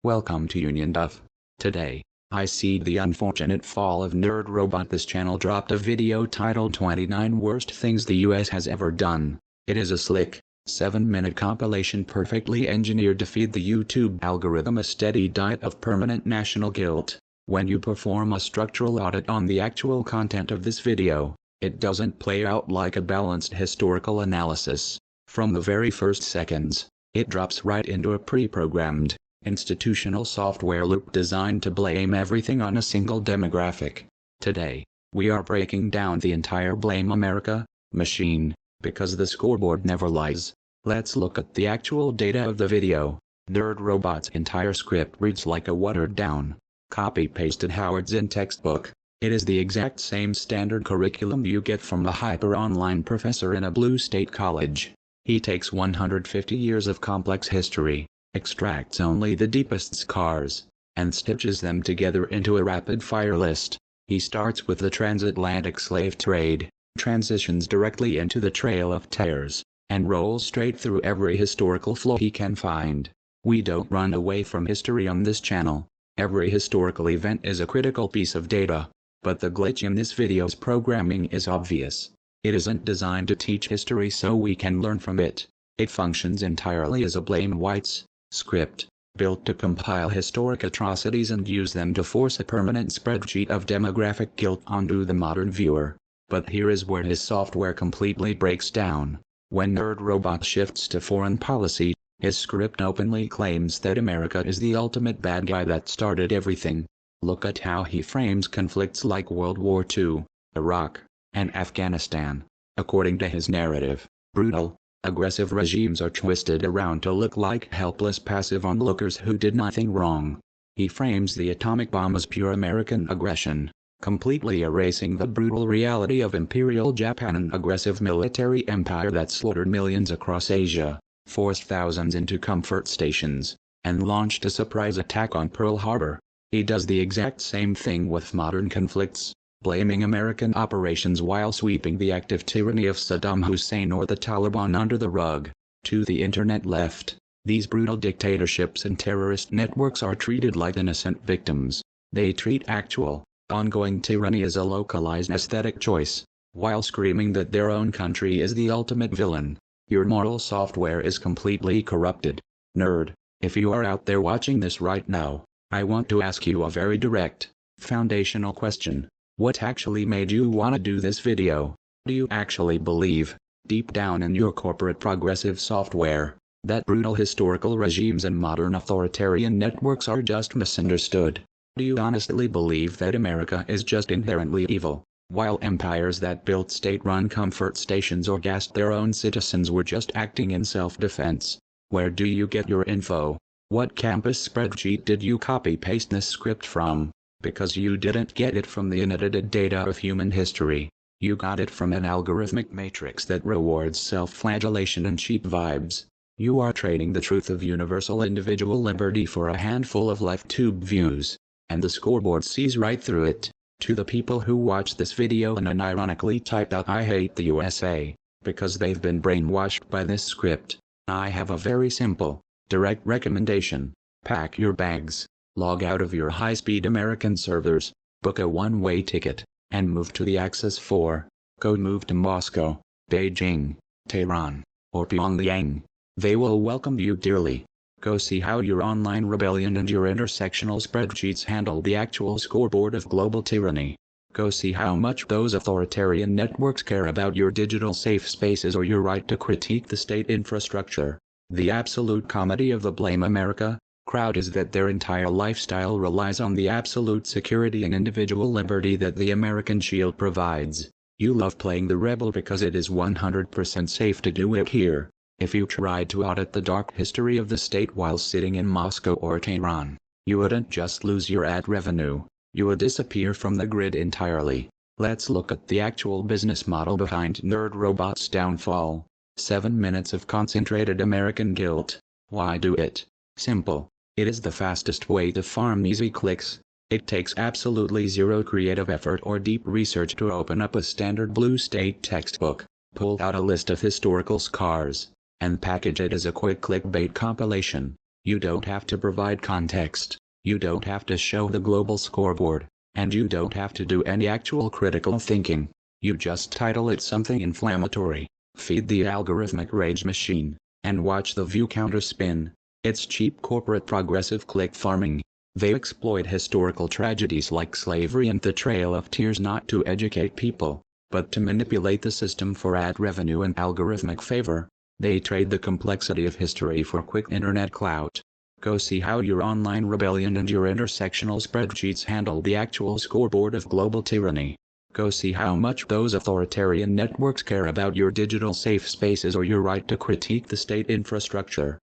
Welcome to Union Duff. Today, I see the unfortunate fall of Nerd Robot. This channel dropped a video titled 29 Worst Things the US Has Ever Done. It is a slick, 7-minute compilation perfectly engineered to feed the YouTube algorithm a steady diet of permanent national guilt. When you perform a structural audit on the actual content of this video, it doesn't play out like a balanced historical analysis. From the very first seconds, it drops right into a pre-programmed, institutional software loop designed to blame everything on a single demographic. Today, we are breaking down the entire Blame America machine, because the scoreboard never lies. Let's look at the actual data of the video. Nerd Robot's entire script reads like a watered-down, copy-pasted Howard Zinn textbook. It is the exact same standard curriculum you get from a hyper-online professor in a blue state college. He takes 150 years of complex history, extracts only the deepest scars, and stitches them together into a rapid-fire list. He starts with the transatlantic slave trade, transitions directly into the Trail of Tears, and rolls straight through every historical flaw he can find. We don't run away from history on this channel. Every historical event is a critical piece of data, but the glitch in this video's programming is obvious. It isn't designed to teach history so we can learn from it. It functions entirely as a blame whites script, built to compile historic atrocities and use them to force a permanent spreadsheet of demographic guilt onto the modern viewer. But here is where his software completely breaks down. When Nerd Robot shifts to foreign policy, his script openly claims that America is the ultimate bad guy that started everything. Look at how he frames conflicts like World War II, Iraq, and Afghanistan. According to his narrative, brutal, aggressive regimes are twisted around to look like helpless passive onlookers who did nothing wrong. He frames the atomic bomb as pure American aggression, completely erasing the brutal reality of Imperial Japan, an aggressive military empire that slaughtered millions across Asia, forced thousands into comfort stations, and launched a surprise attack on Pearl Harbor. He does the exact same thing with modern conflicts, blaming American operations while sweeping the active tyranny of Saddam Hussein or the Taliban under the rug. To the internet left, these brutal dictatorships and terrorist networks are treated like innocent victims. They treat actual, ongoing tyranny as a localized aesthetic choice, while screaming that their own country is the ultimate villain. Your moral software is completely corrupted. Nerd, if you are out there watching this right now, I want to ask you a very direct, foundational question. What actually made you want to do this video? Do you actually believe, deep down in your corporate progressive software, that brutal historical regimes and modern authoritarian networks are just misunderstood? Do you honestly believe that America is just inherently evil, while empires that built state-run comfort stations or gassed their own citizens were just acting in self-defense? Where do you get your info? What campus spreadsheet did you copy-paste this script from? Because you didn't get it from the unedited data of human history. You got it from an algorithmic matrix that rewards self-flagellation and cheap vibes. You are trading the truth of universal individual liberty for a handful of LeftTube views, and the scoreboard sees right through it. To the people who watch this video and unironically typed out "I hate the USA," because they've been brainwashed by this script, I have a very simple, direct recommendation. Pack your bags, log out of your high-speed American servers, book a one-way ticket, and move to the Axis 4. Go move to Moscow, Beijing, Tehran, or Pyongyang. They will welcome you dearly. Go see how your online rebellion and your intersectional spreadsheets handle the actual scoreboard of global tyranny. Go see how much those authoritarian networks care about your digital safe spaces or your right to critique the state infrastructure. The absolute comedy of the Blame America crowd is that their entire lifestyle relies on the absolute security and individual liberty that the American shield provides. You love playing the rebel because it is 100% safe to do it here. If you tried to audit the dark history of the state while sitting in Moscow or Tehran, you wouldn't just lose your ad revenue, you would disappear from the grid entirely. Let's look at the actual business model behind Nerd Robot's downfall. 7 minutes of concentrated American guilt. Why do it? Simple. It is the fastest way to farm easy clicks. It takes absolutely zero creative effort or deep research to open up a standard blue state textbook, pull out a list of historical scars, and package it as a quick clickbait compilation. You don't have to provide context. You don't have to show the global scoreboard. And you don't have to do any actual critical thinking. You just title it something inflammatory, feed the algorithmic rage machine, and watch the view counter spin. It's cheap corporate progressive click farming. They exploit historical tragedies like slavery and the Trail of Tears not to educate people, but to manipulate the system for ad revenue and algorithmic favor. They trade the complexity of history for quick internet clout. Go see how your online rebellion and your intersectional spreadsheets handle the actual scoreboard of global tyranny. Go see how much those authoritarian networks care about your digital safe spaces or your right to critique the state infrastructure.